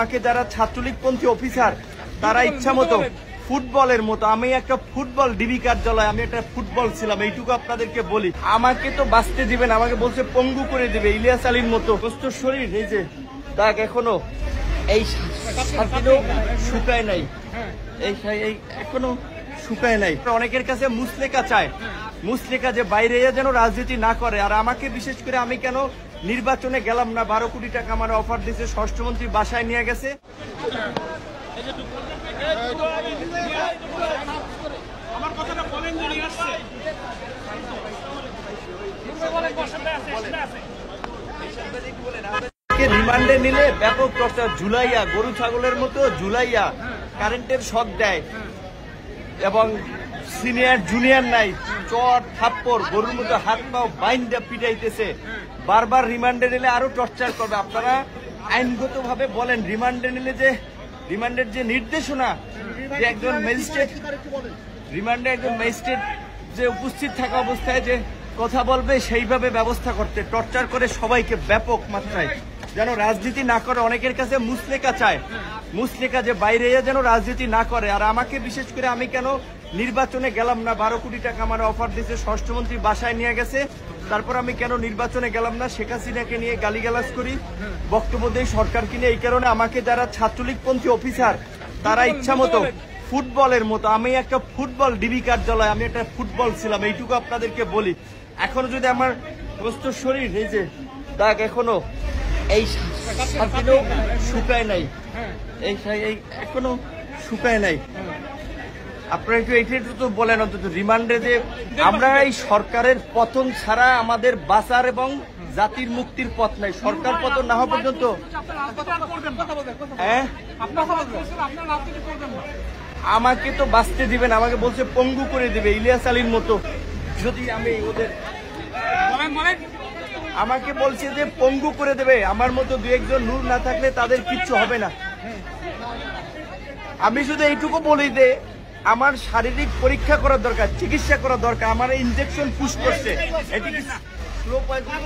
আমাকে যারা ছাত্রলীগপন্থী অফিসার তারা ইচ্ছা মতো ফুটবলের মতো, আমি একটা ফুটবল ডিবি কার্যালয়, আমি একটা ফুটবল ছিলাম, এইটুকু আপনাদেরকে বলি। আমাকে তো বাঁচতে দিবেন, আমাকে বলছে পঙ্গু করে দিবে ইলিয়াস আলীর মতো। সুস্থ শরীর, এই যে দাগ এখনো এই শুকায় নাই, এই এখনো শুকায় নাই। অনেকের কাছে মুসলেকা চায়, মুসলেকা যে বাইরে যেন রাজনীতি না করে। আর আমাকে বিশেষ করে আমি কেন নির্বাচনে গেলাম না, 12 কোটি টাকা আমার অফার দিয়েছে, স্বরাষ্ট্রমন্ত্রী বাসায় নিয়ে গেছে। রিমান্ডে নিলে ব্যাপক চর্চা, ঝুলাইয়া গরু ছাগলের মতো ঝুলাইয়া কারেন্টের শক দেয় এবং সিনিয়র জুনিয়র নাই, চট থাপ্পড় গরুর মতো হাত পাও বাইন্দা পিটাইতেছে। বারবার রিমান্ডে নিলে আরো টর্চার করবে। আপনারা আইনগত ভাবে বলেন, রিমান্ডে নিলে যে রিমান্ডের যে নির্দেশনা, যে একজন ম্যাজিস্ট্রেট রিমান্ডে একজন ম্যাজিস্ট্রেট যে উপস্থিত থাকা অবস্থায় যে কথা বলবে সেইভাবে ব্যবস্থা করতে, টর্চার করে সবাইকে ব্যাপক মাত্রায় যেন রাজনীতি না করে। অনেকের কাছে মুসলেকা চায়, মুসলেকা যে বাইরে যেন রাজনীতি না করে। আর আমাকে বিশেষ করে আমি কেন নির্বাচনে গেলাম না, 12 কোটি টাকা আমার অফার দিয়েছে, স্বরাষ্ট্রমন্ত্রী বাসায় নিয়ে গেছে, তারপর আমি কেন নির্বাচনে গেলাম না, শেখ হাসিনাকে নিয়ে গালিগালাজ করি, বক্তব্য দেই সরকারকে নিয়ে। এই কারণে আমাকে যারা ছাত্রলীগপন্থী অফিসার তারা ইচ্ছা মতো ফুটবলের মতো, আমি একটা ফুটবল ডিবি কার্যালয়, আমি একটা ফুটবল ছিলাম, এইটুকু আপনাদেরকে বলি। এখনো যদি আমার সুস্থ শরীর, এই যে দাগ এখনো এই শুকায় নাই, এই এখনো শুকায় নাই। আপনারা একটু তো বলেন অন্তত রিমান্ডে যে আমরা এই সরকারের পতন ছাড়া আমাদের বাঁচার এবং জাতির মুক্তির পথ নাই। সরকার পতন না হওয়া পর্যন্ত আমাকে তো বাঁচতে দিবেন, আমাকে বলছে পঙ্গু করে দিবে ইলিয়াস আলীর মতো। যদি আমি ওদের আমাকে বলছে যে পঙ্গু করে দেবে, আমার মতো দু একজন নূর না থাকলে তাদের কিচ্ছু হবে না। আমি শুধু এইটুকু বলি যে আমার শারীরিক পরীক্ষা করার দরকার, চিকিৎসা করা দরকার। আমার ইনজেকশন পুশ করছে, এটি কি স্লো পয়জন?